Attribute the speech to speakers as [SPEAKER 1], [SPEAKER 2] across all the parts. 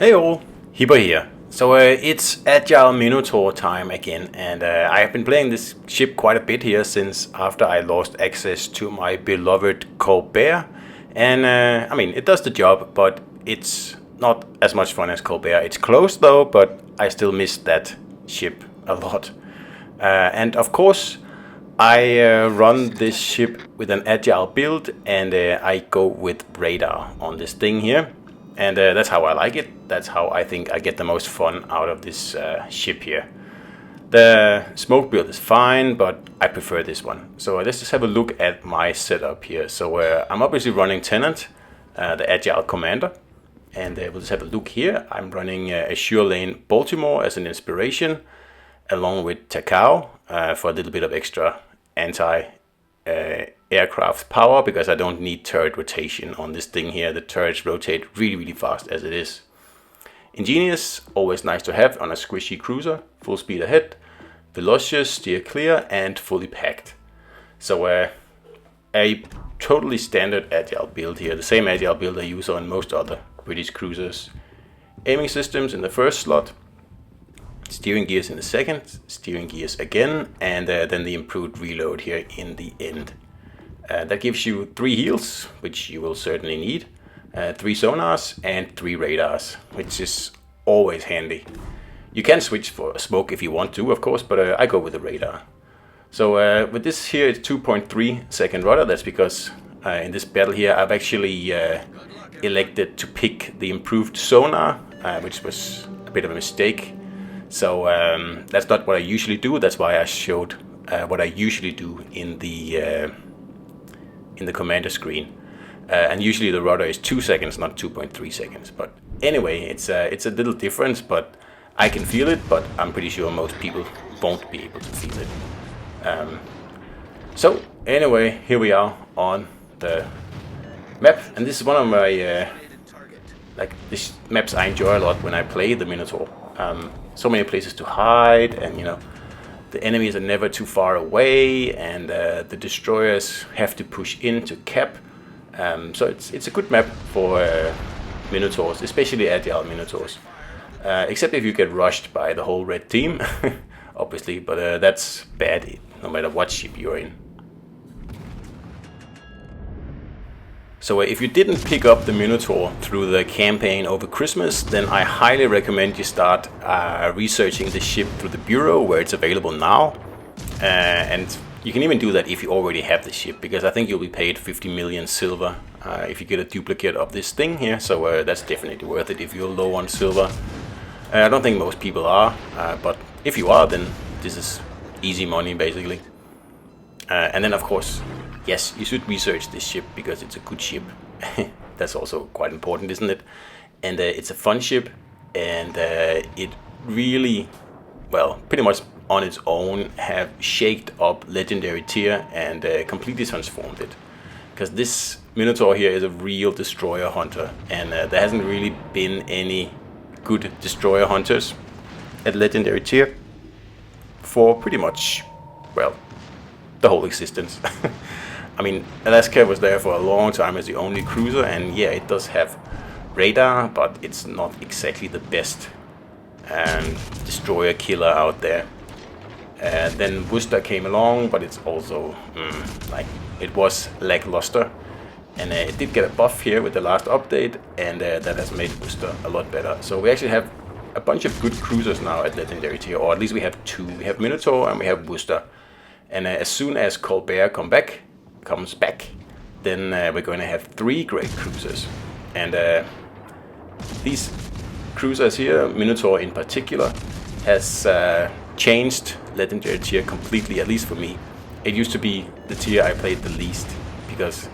[SPEAKER 1] Hey all, Hipper here. So it's Agile Minotaur time again, and I have been playing this ship quite a bit here since after I lost access to my beloved Colbert. And I mean, it does the job, but it's not as much fun as Colbert. It's close though, but I still miss that ship a lot. And of course, I run this ship with an Agile build, and I go with radar on this thing here. And that's how I like it. That's how I think I get the most fun out of this ship here. The smoke build is fine, but I prefer this one. So let's just have a look at my setup here. So I'm obviously running Tenant, the Agile commander. And we'll just have a look here. I'm running Azure Lane Baltimore as an inspiration, along with Takao for a little bit of extra anti-aircraft power, because I don't need turret rotation on this thing here. The turrets rotate really fast as it is. Ingenious, always nice to have on a squishy cruiser, full speed ahead, Velocious, steer clear, and fully packed. So a totally standard Agile build here, the same Agile build I use on most other British cruisers. Aiming systems in the first slot, steering gears in the second, steering gears again, and then the improved reload here in the end. That gives you 3 heals, which you will certainly need, 3 sonars, and 3 radars, which is always handy. You can switch for smoke if you want to, of course, but I go with the radar. So with this here, it's 2.3 second rudder. That's because in this battle here, I've actually elected to pick the improved sonar, which was a bit of a mistake. So that's not what I usually do. That's why I showed what I usually do in the commander screen. And usually the rudder is 2 seconds, not 2.3 seconds. But anyway, it's a little difference, but I can feel it. But I'm pretty sure most people won't be able to feel it. So anyway, here we are on the map, and this is one of my these maps I enjoy a lot when I play the Minotaur. So many places to hide, and you know, the enemies are never too far away, and the destroyers have to push in to cap. So it's a good map for Minotaurs, especially Agile Minotaurs. Except if you get rushed by the whole red team, obviously, but that's bad no matter what ship you're in. So if you didn't pick up the Minotaur through the campaign over Christmas, then I highly recommend you start researching the ship through the Bureau, where it's available now. And you can even do that if you already have the ship, because I think you'll be paid 50 million silver if you get a duplicate of this thing here. So that's definitely worth it if you're low on silver. I don't think most people are, but if you are, then this is easy money basically. And then of course, yes, you should research this ship because it's a good ship. That's also quite important, isn't it? And it's a fun ship, and it really, well, pretty much on its own have shaked up Legendary Tier and completely transformed it. Because this Minotaur here is a real destroyer hunter, and there hasn't really been any good destroyer hunters at Legendary Tier for pretty much, well, the whole existence. I mean, Alaska was there for a long time as the only cruiser, and yeah, it does have radar, but it's not exactly the best destroyer killer out there. Then Worcester came along, but it's also like it was lackluster, and it did get a buff here with the last update, and that has made Worcester a lot better. So we actually have a bunch of good cruisers now at Legendary Tier, or at least we have 2. We have Minotaur and we have Worcester, and as soon as Colbert comes back, then we're going to have 3 great cruisers. And these cruisers here, Minotaur in particular, has changed Legendary Tier completely, at least for me. It used to be the tier I played the least, because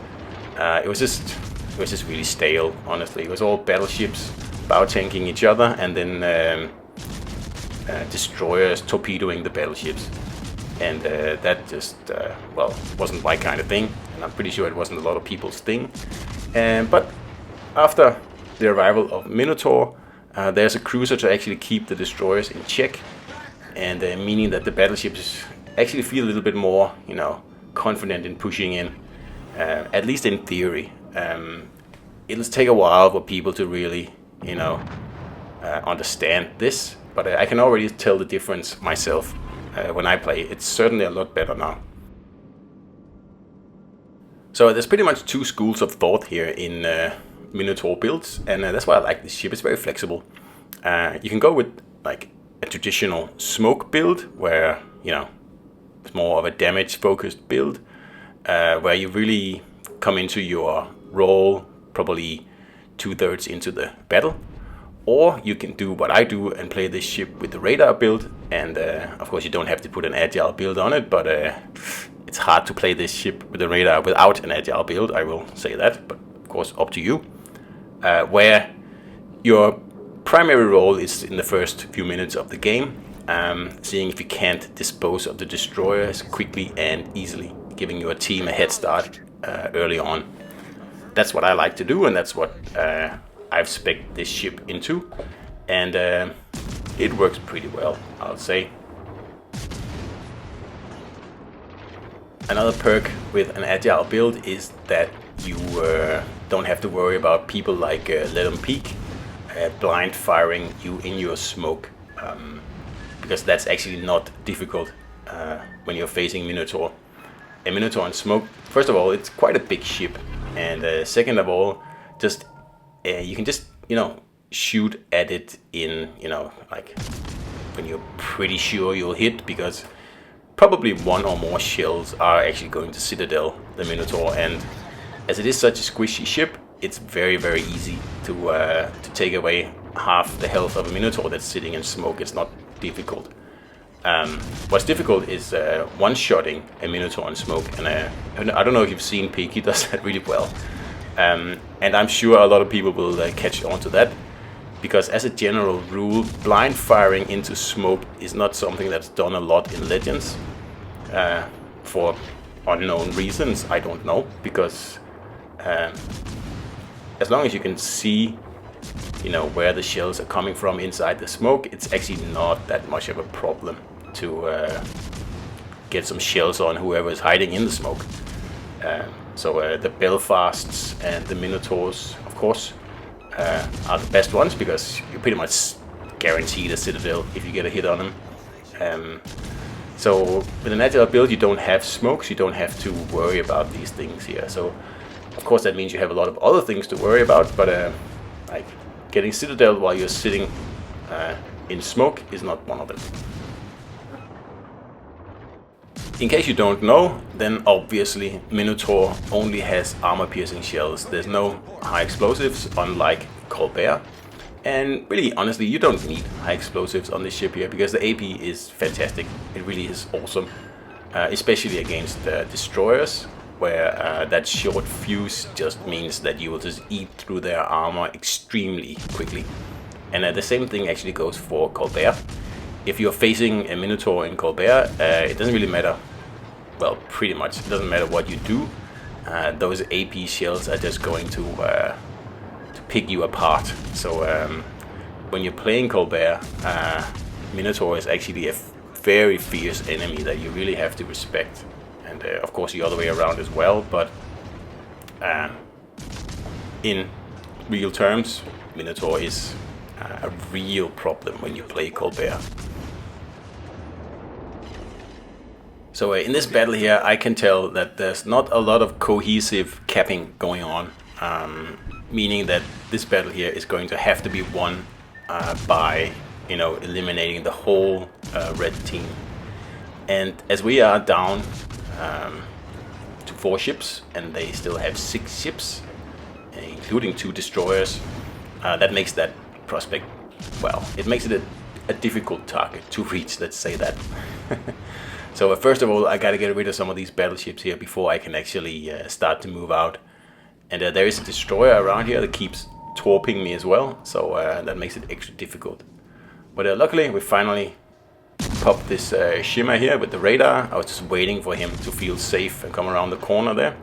[SPEAKER 1] it was just really stale, honestly. It was all battleships bow tanking each other, and then destroyers torpedoing the battleships. And that just, well, wasn't my kind of thing, and I'm pretty sure it wasn't a lot of people's thing. But after the arrival of Minotaur, there's a cruiser to actually keep the destroyers in check, and meaning that the battleships actually feel a little bit more, you know, confident in pushing in, at least in theory. It'll take a while for people to really, you know, understand this, but I can already tell the difference myself when I play. It's certainly a lot better now. So there's pretty much two schools of thought here in Minotaur builds, and that's why I like this ship. It's very flexible. You can go with like a traditional smoke build, where it's more of a damage focused build, where you really come into your role probably 2/3 into the battle. Or you can do what I do and play this ship with the radar build, and of course you don't have to put an agile build on it, but it's hard to play this ship with the radar without an agile build, I will say that, but of course up to you. Where your primary role is in the first few minutes of the game, seeing if you can't dispose of the destroyers quickly and easily, giving your team a head start early on. That's what I like to do, and that's what I've spec'd this ship into, and it works pretty well, I'll say. Another perk with an agile build is that you don't have to worry about people like Let 'em Peek blind firing you in your smoke, because that's actually not difficult when you're facing Minotaur. A Minotaur in smoke, first of all, it's quite a big ship, and second of all, just you can just shoot at it in like when you're pretty sure you'll hit, because probably one or more shells are actually going to citadel the Minotaur, and as it is such a squishy ship, it's very, very easy to take away half the health of a Minotaur that's sitting in smoke. It's not difficult. What's difficult is one-shotting a Minotaur in smoke, and I don't know if you've seen Peek, he does that really well. And I'm sure a lot of people will catch on to that, because as a general rule, blind firing into smoke is not something that's done a lot in Legends, for unknown reasons, I don't know, because as long as you can see where the shells are coming from inside the smoke, it's actually not that much of a problem to get some shells on whoever is hiding in the smoke. So the Belfasts and the Minotaurs, of course, are the best ones, because you pretty much guarantee the citadel if you get a hit on them. So with an agile build, you don't have smokes, you don't have to worry about these things here. So of course that means you have a lot of other things to worry about, but like getting citadel while you're sitting in smoke is not one of them. In case you don't know, then obviously Minotaur only has armor-piercing shells. There's no high explosives, unlike Colbert. And really, honestly, you don't need high explosives on this ship here, because the AP is fantastic. It really is awesome, especially against destroyers, where that short fuse just means that you will just eat through their armor extremely quickly. And the same thing actually goes for Colbert. If you're facing a Minotaur in Colbert, it doesn't really matter. Well, pretty much, it doesn't matter what you do. Those AP shells are just going to pick you apart. So when you're playing Colbert, Minotaur is actually a very fierce enemy that you really have to respect. And of course the other way around as well, but in real terms, Minotaur is a real problem when you play Colbert. So in this battle here, I can tell that there's not a lot of cohesive capping going on, meaning that this battle here is going to have to be won by eliminating the whole red team. And as we are down to 4 ships, and they still have 6 ships, including 2 destroyers, that makes that prospect, well, it makes it a difficult target to reach, let's say that. So first of all, I gotta get rid of some of these battleships here before I can actually start to move out. And there is a destroyer around here that keeps torping me as well, so that makes it extra difficult. But luckily, we finally popped this shimmer here with the radar. I was just waiting for him to feel safe and come around the corner there.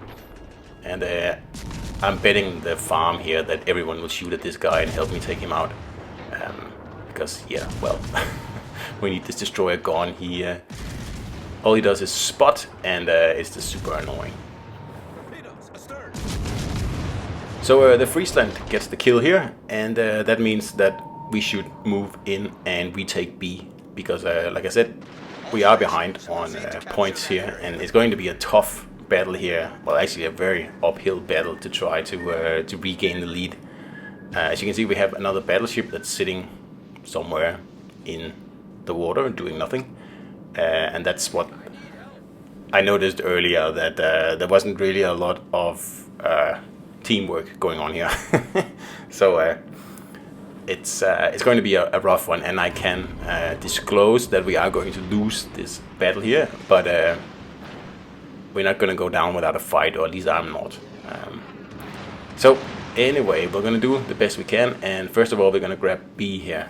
[SPEAKER 1] And I'm betting the farm here that everyone will shoot at this guy and help me take him out. Because, yeah, well, we need this destroyer gone. All he does is spot, and it's just super annoying. So the Friesland gets the kill here, and that means that we should move in and retake B, because like I said, we are behind on points here, and it's going to be a tough battle here. Well, actually a very uphill battle to try to regain the lead. As you can see, we have another battleship that's sitting somewhere in the water doing nothing, and that's what I noticed earlier, that there wasn't really a lot of teamwork going on here. So it's going to be a rough one, and I can disclose that we are going to lose this battle here, but we're not going to go down without a fight, or at least I'm not. So anyway, we're going to do the best we can, and first of all we're going to grab B here.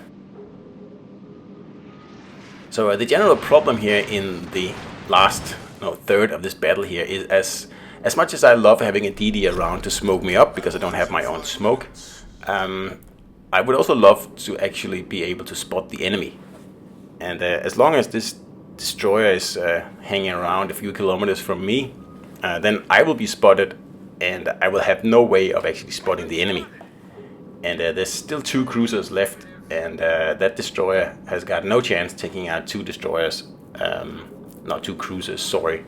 [SPEAKER 1] So the general problem here in the last third of this battle here is, as much as I love having a DD around to smoke me up because I don't have my own smoke, I would also love to actually be able to spot the enemy. And as long as this destroyer is hanging around a few kilometers from me, then I will be spotted, and I will have no way of actually spotting the enemy. And there's still 2 cruisers left, and that destroyer has got no chance taking out 2 destroyers. Not 2 cruisers, sorry.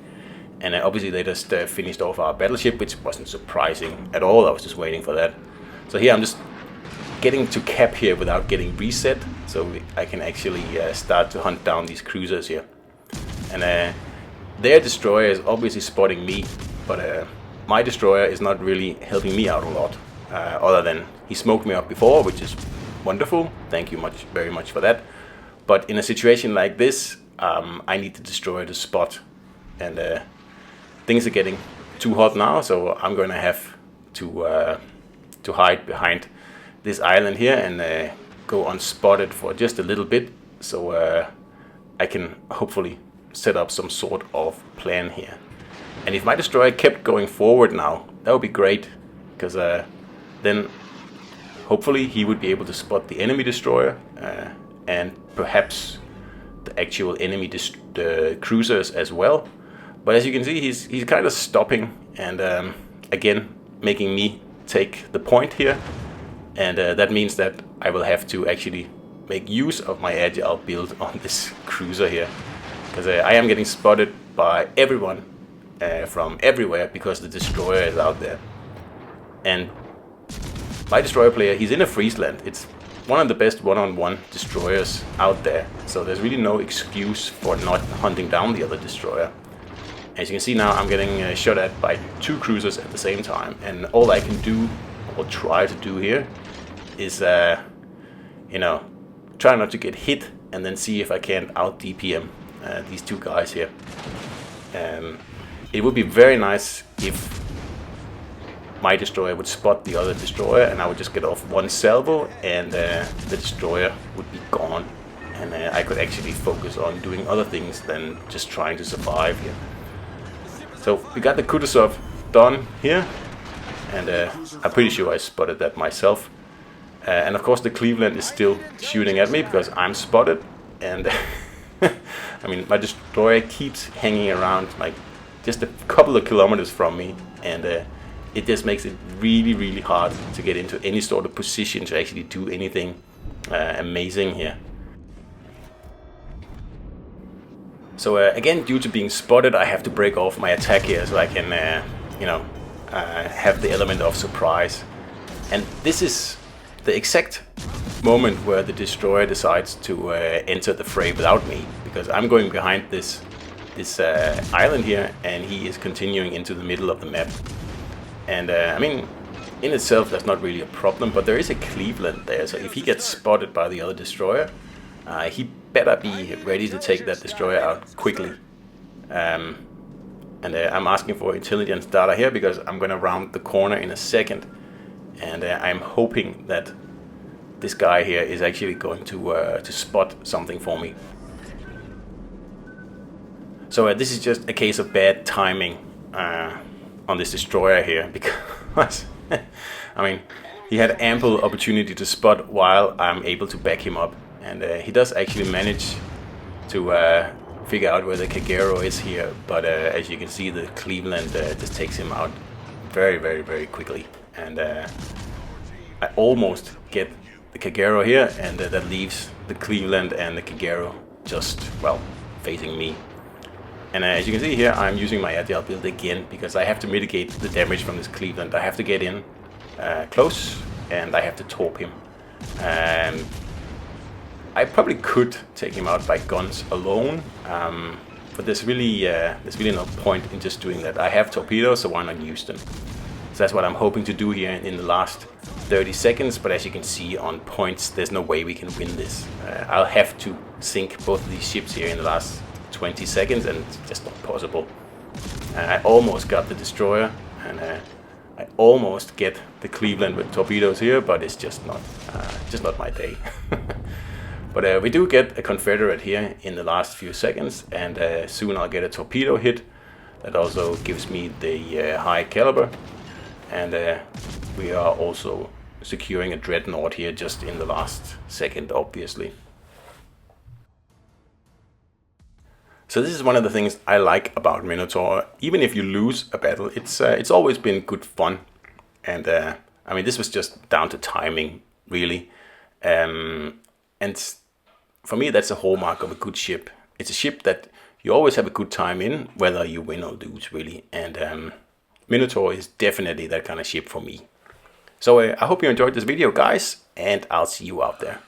[SPEAKER 1] And obviously they just finished off our battleship, which wasn't surprising at all. I was just waiting for that. So here I'm just getting to cap here without getting reset, so I can actually start to hunt down these cruisers here. And their destroyer is obviously spotting me, but my destroyer is not really helping me out a lot, other than he smoked me up before, which is wonderful. Thank you very much for that. But in a situation like this, I need the destroyer to spot, and things are getting too hot now, so I'm going to have to hide behind this island here and go unspotted for just a little bit, so I can hopefully set up some sort of plan here. And if my destroyer kept going forward now, that would be great, because then hopefully he would be able to spot the enemy destroyer and perhaps the actual enemy cruisers as well. But as you can see, he's kind of stopping, and again making me take the point here, and that means that I will have to actually make use of my Agile build on this cruiser here, because I am getting spotted by everyone from everywhere because the destroyer is out there. And my destroyer player, he's in a freeze land. It's one of the best one-on-one destroyers out there, so there's really no excuse for not hunting down the other destroyer. As you can see now, I'm getting shot at by 2 cruisers at the same time, and all I can do, or try to do here, is try not to get hit, and then see if I can't out DPM these 2 guys here. It would be very nice if my destroyer would spot the other destroyer, and I would just get off 1 salvo, and the destroyer would be gone, and I could actually focus on doing other things than just trying to survive here. So we got the Kutuzov done here, and I'm pretty sure I spotted that myself. And of course the Cleveland is still shooting at me because I'm spotted, and I mean, my destroyer keeps hanging around like just a couple of kilometers from me, and it just makes it really hard to get into any sort of position to actually do anything amazing here. So again, due to being spotted, I have to break off my attack here so I can have the element of surprise. And this is the exact moment where the destroyer decides to enter the fray without me, because I'm going behind this island here, and he is continuing into the middle of the map. And I mean, in itself that's not really a problem, but there is a Cleveland there, so if he gets spotted by the other destroyer, he better be ready to take that destroyer out quickly. And I'm asking for intelligence data here because I'm going to round the corner in a second, and I'm hoping that this guy here is actually going to spot something for me. So this is just a case of bad timing on this destroyer here, because I mean, he had ample opportunity to spot while I'm able to back him up, and he does actually manage to figure out where the Kagero is here, but as you can see, the Cleveland just takes him out very quickly, and I almost get the Kagero here, and that leaves the Cleveland and the Kagero just, well, facing me. And as you can see here, I'm using my Agile build again because I have to mitigate the damage from this Cleveland. I have to get in close, and I have to torp him. I probably could take him out by guns alone, but there's really no point in just doing that. I have torpedoes, so why not use them? So that's what I'm hoping to do here in the last 30 seconds, but as you can see on points, there's no way we can win this. I'll have to sink both of these ships here in the last 20 seconds, and it's just not possible. I almost got the destroyer, and I almost get the Cleveland with torpedoes here, but it's just not my day. But we do get a Confederate here in the last few seconds, and soon I'll get a torpedo hit. That also gives me the high caliber, and we are also securing a Dreadnought here just in the last second, obviously. So this is one of the things I like about Minotaur. Even if you lose a battle, it's always been good fun. And I mean, this was just down to timing, really. And for me, that's a hallmark of a good ship. It's a ship that you always have a good time in, whether you win or lose, really. And Minotaur is definitely that kind of ship for me. So I hope you enjoyed this video, guys, and I'll see you out there.